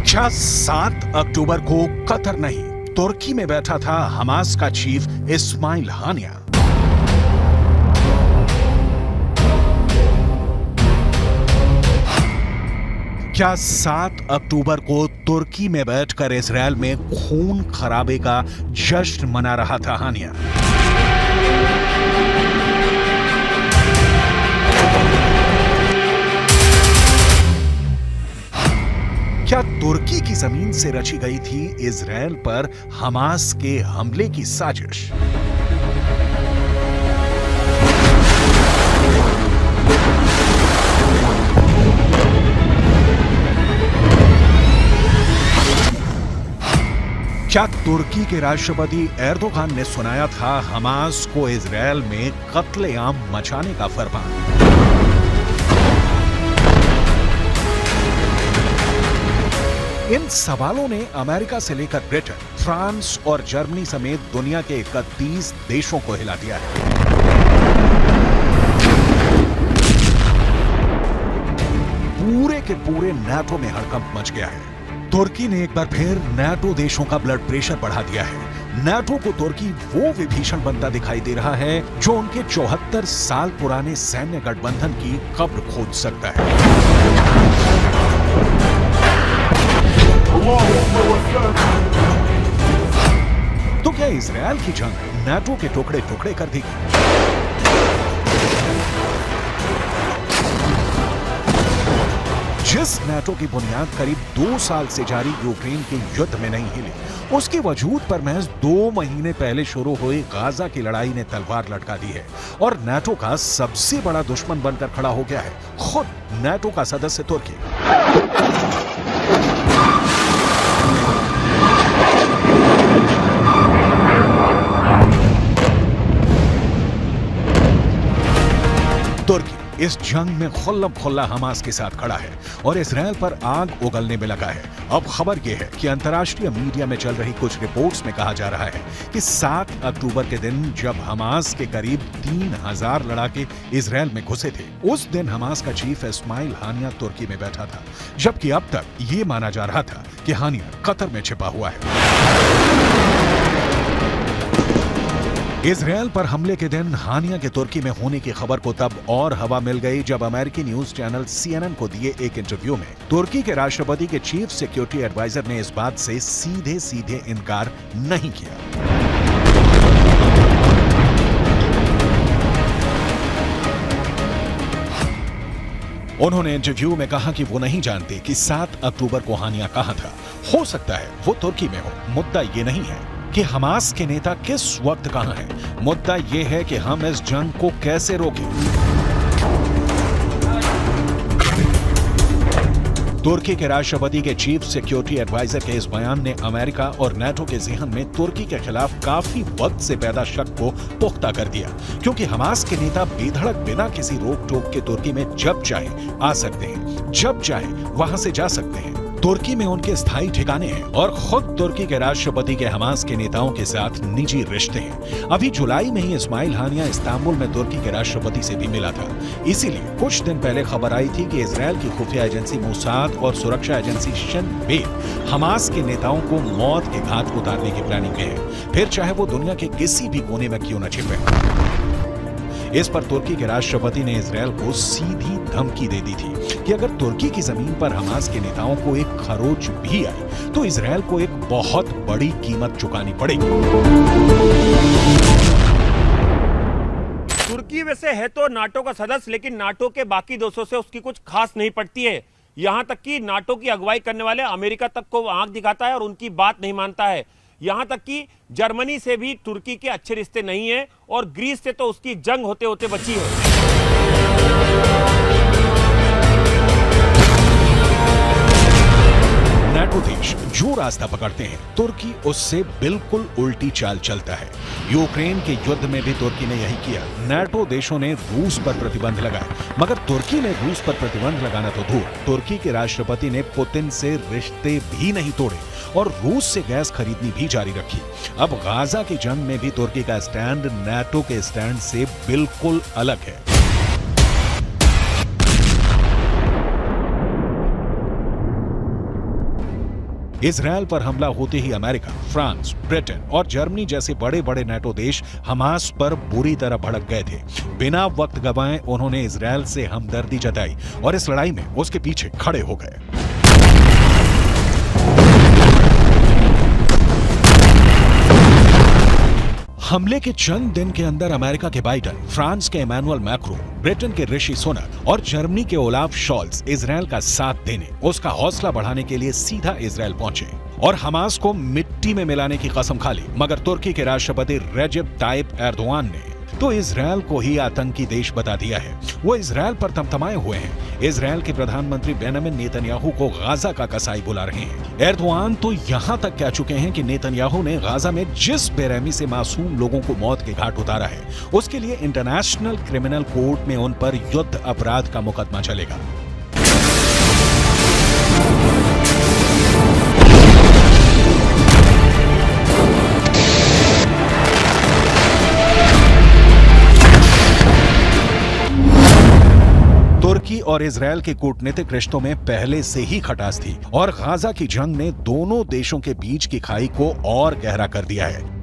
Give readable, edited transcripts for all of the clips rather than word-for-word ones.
क्या 7 अक्टूबर को कतर नहीं, तुर्की में बैठा था हमास का चीफ इस्माइल हानिया। क्या 7 अक्टूबर को तुर्की में बैठकर इजरायल में खून खराबे का जश्न मना रहा था हानिया? क्या तुर्की की जमीन से रची गई थी इजरायल पर हमास के हमले की साजिश? क्या तुर्की के राष्ट्रपति एर्दोगान ने सुनाया था हमास को इजरायल में कत्लेआम मचाने का फरमान? इन सवालों ने अमेरिका से लेकर ब्रिटेन, फ्रांस और जर्मनी समेत दुनिया के 31 देशों को हिला दिया है। पूरे के पूरे नाटो में हड़कंप मच गया है। तुर्की ने एक बार फिर नाटो देशों का ब्लड प्रेशर बढ़ा दिया है। नाटो को तुर्की वो विभीषण बनता दिखाई दे रहा है जो उनके 74 साल पुराने सैन्य गठबंधन की कब्र खोद सकता है। तो क्या इजरायल की जंग नाटो के टुकड़े टुकड़े कर दी? जिस नाटो की बुनियाद करीब 2 साल से जारी यूक्रेन के युद्ध में नहीं हिली, उसके वजूद पर महज 2 महीने पहले शुरू हुई गाजा की लड़ाई ने तलवार लटका दी है और नाटो का सबसे बड़ा दुश्मन बनकर खड़ा हो गया है खुद नाटो का सदस्य तुर्की। तुर्की इस जंग में खुल्लम खुल्ला हमास के साथ खड़ा है और इजरायल पर आग उगलने में लगा है। अब खबर यह है कि अंतर्राष्ट्रीय मीडिया में चल रही कुछ रिपोर्ट्स में कहा जा रहा है कि 7 अक्टूबर के दिन जब हमास के करीब 3000 लड़ाके इजरायल में घुसे थे, उस दिन हमास का चीफ इस्माइल हानिया तुर्की में बैठा था, जबकि अब तक ये माना जा रहा था कि हानिया कतर में छिपा हुआ है। इजरायल पर हमले के दिन हानिया के तुर्की में होने की खबर को तब और हवा मिल गई जब अमेरिकी न्यूज चैनल CNN को दिए एक इंटरव्यू में तुर्की के राष्ट्रपति के चीफ सिक्योरिटी एडवाइजर ने इस बात से सीधे सीधे इनकार नहीं किया। उन्होंने इंटरव्यू में कहा कि वो नहीं जानते कि 7 अक्टूबर को हानिया कहां था। हो सकता है वो तुर्की में हो। मुद्दा ये नहीं है कि हमास के नेता किस वक्त कहां हैं। मुद्दा यह है कि हम इस जंग को कैसे रोकें। तुर्की के राष्ट्रपति के चीफ सिक्योरिटी एडवाइजर के इस बयान ने अमेरिका और नाटो के ज़हन में तुर्की के खिलाफ काफी वक्त से पैदा शक को पुख्ता कर दिया, क्योंकि हमास के नेता बेधड़क बिना किसी रोक टोक के तुर्की में जब चाहे आ सकते हैं, जब चाहे वहां से जा सकते हैं। तुर्की में उनके स्थायी ठिकाने हैं और खुद तुर्की के राष्ट्रपति के हमास के नेताओं के साथ निजी रिश्ते हैं। अभी जुलाई में ही इस्माइल हानिया इस्तांबुल में तुर्की के राष्ट्रपति से भी मिला था। इसीलिए कुछ दिन पहले खबर आई थी कि इजरायल की खुफिया एजेंसी मोसाद और सुरक्षा एजेंसी शिन बेत हमास के नेताओं को मौत के घाट उतारने की प्लानिंग में है, फिर चाहे वो दुनिया के किसी भी कोने में क्यों न छिपे। इस पर तुर्की के राष्ट्रपति ने इजरायल को सीधी धमकी दे दी थी कि अगर तुर्की की जमीन पर हमास के नेताओं को एक खरोच भी आई तो इजरायल को एक बहुत बड़ी कीमत चुकानी पड़ेगी। तुर्की वैसे है तो नाटो का सदस्य, लेकिन नाटो के बाकी देशों से उसकी कुछ खास नहीं पड़ती है। यहां तक कि नाटो की अगुवाई करने वाले अमेरिका तक को आंख दिखाता है और उनकी बात नहीं मानता है। यहां तक कि जर्मनी से भी तुर्की के अच्छे रिश्ते नहीं है और ग्रीस से तो उसकी जंग होते होते बची है। नाटो देश जो रास्ता पकड़ते हैं, तुर्की उससे बिल्कुल उल्टी चाल चलता है। यूक्रेन के युद्ध में भी तुर्की ने यही किया। नाटो देशों ने रूस पर प्रतिबंध लगाए, मगर तुर्की ने रूस पर प्रतिबंध लगाना तो दूर, तुर्की के राष्ट्रपति ने पुतिन से रिश्ते भी नहीं तोड़े और रूस से गैस खरीदनी भी जारी रखी। अब गाजा की जंग में भी तुर्की का स्टैंड नाटो के स्टैंड से बिल्कुल अलग है। इजरायल पर हमला होते ही अमेरिका, फ्रांस, ब्रिटेन और जर्मनी जैसे बड़े बड़े नेटो देश हमास पर बुरी तरह भड़क गए थे। बिना वक्त गंवाए उन्होंने इजरायल से हमदर्दी जताई और इस लड़ाई में उसके पीछे खड़े हो गए। हमले के चंद दिन के अंदर अमेरिका के बाइडेन, फ्रांस के इमैनुअल मैक्रों, ब्रिटेन के ऋषि सुनक और जर्मनी के ओलाफ शॉल्ज इजरायल का साथ देने, उसका हौसला बढ़ाने के लिए सीधा इजरायल पहुंचे और हमास को मिट्टी में मिलाने की कसम खा ली। मगर तुर्की के राष्ट्रपति रेजेप ताइप एर्दोआन ने तो इजरायल को ही आतंकी देश बता दिया है। वो इजरायल पर तमतमाए हुए हैं। इजरायल के प्रधानमंत्री बेंजामिन नेतन्याहू को गाजा का कसाई बुला रहे हैं। एर्दोआन तो यहां तक कह चुके हैं कि नेतन्याहू ने गाजा में जिस बेरहमी से मासूम लोगों को मौत के घाट उतारा है, उसके लिए इंटरनेशनल क्रिमिनल कोर्ट में उन पर युद्ध अपराध का मुकदमा चलेगा। तुर्की और इजरायल के कूटनीतिक रिश्तों में पहले से ही खटास थी और गाजा की जंग ने दोनों देशों के बीच की खाई को और गहरा कर दिया है।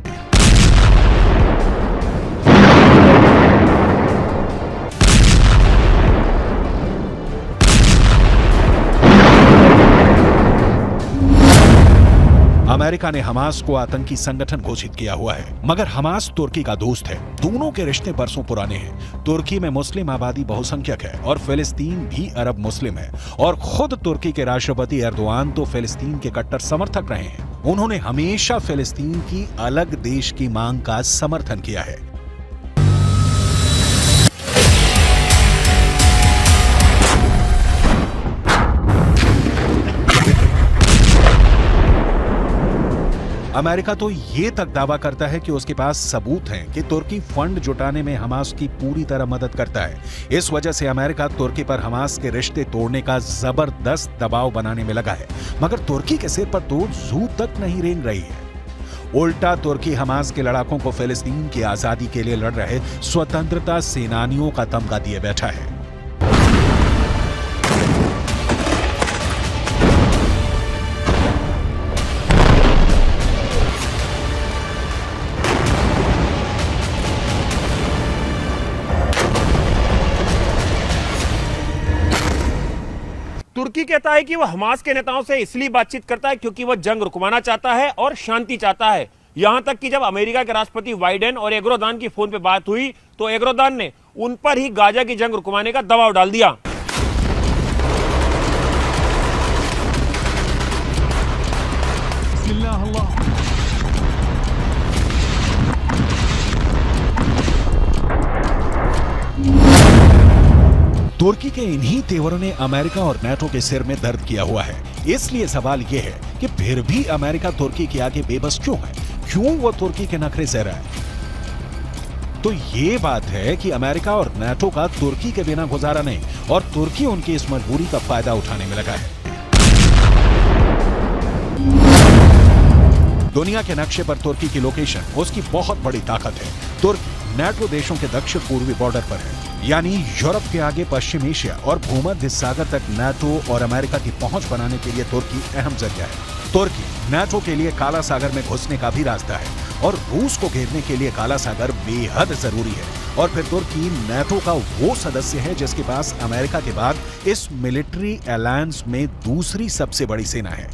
अमेरिका ने हमास को आतंकी संगठन घोषित किया हुआ है, मगर हमास तुर्की का दोस्त है। दोनों के रिश्ते बरसों पुराने हैं। तुर्की में मुस्लिम आबादी बहुसंख्यक है और फिलिस्तीन भी अरब मुस्लिम है और खुद तुर्की के राष्ट्रपति एर्दोआन तो फिलिस्तीन के कट्टर समर्थक रहे हैं। उन्होंने हमेशा फिलिस्तीन की अलग देश की मांग का समर्थन किया है। अमेरिका तो ये तक दावा करता है कि उसके पास सबूत हैं कि तुर्की फंड जुटाने में हमास की पूरी तरह मदद करता है। इस वजह से अमेरिका तुर्की पर हमास के रिश्ते तोड़ने का जबरदस्त दबाव बनाने में लगा है, मगर तुर्की के सिर पर तो जू तक नहीं रेंग रही है। उल्टा तुर्की हमास के लड़ाकों को फिलिस्तीन की आजादी के लिए लड़ रहे स्वतंत्रता सेनानियों का तमगा दिए बैठा है। तुर्की कहता है कि वह हमास के नेताओं से इसलिए बातचीत करता है क्योंकि वह जंग रुकवाना चाहता है और शांति चाहता है। यहां तक कि जब अमेरिका के राष्ट्रपति बाइडेन और एर्दोआन की फोन पे बात हुई तो एर्दोआन ने उन पर ही गाजा की जंग रुकवाने का दबाव डाल दिया। तुर्की के इन्हीं तेवरों ने अमेरिका और नाटो के सिर में दर्द किया हुआ है। इसलिए सवाल यह है कि फिर भी अमेरिका तुर्की के आगे बेबस क्यों है? क्यों वो तुर्की के नखरे सह रहा है? तो ये बात है कि अमेरिका और नाटो का तुर्की के बिना गुजारा नहीं और तुर्की उनकी इस मजबूरी का फायदा उठाने में लगा है। दुनिया के नक्शे पर तुर्की की लोकेशन उसकी बहुत बड़ी ताकत है। तुर्की नाटो देशों के दक्षिण पूर्वी बॉर्डर पर है, यानी यूरोप के आगे पश्चिम एशिया और भूमध्य सागर तक नाटो और अमेरिका की पहुंच बनाने के लिए तुर्की अहम जरिया है। तुर्की नाटो के लिए काला सागर में घुसने का भी रास्ता है और रूस को घेरने के लिए काला सागर बेहद जरूरी है। और फिर तुर्की नाटो का वो सदस्य है जिसके पास अमेरिका के बाद इस मिलिट्री अलायंस में दूसरी सबसे बड़ी सेना है।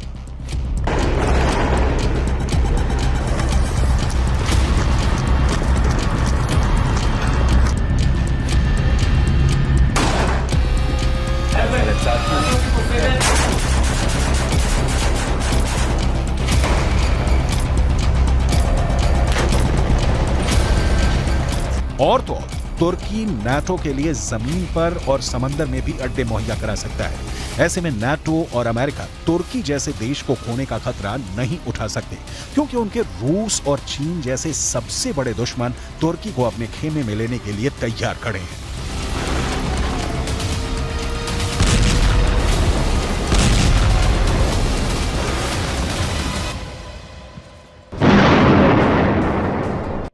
और तो और तुर्की नाटो के लिए जमीन पर और समंदर में भी अड्डे मुहैया करा सकता है। ऐसे में नाटो और अमेरिका तुर्की जैसे देश को खोने का खतरा नहीं उठा सकते, क्योंकि उनके रूस और चीन जैसे सबसे बड़े दुश्मन तुर्की को अपने खेमे में लेने के लिए तैयार खड़े हैं।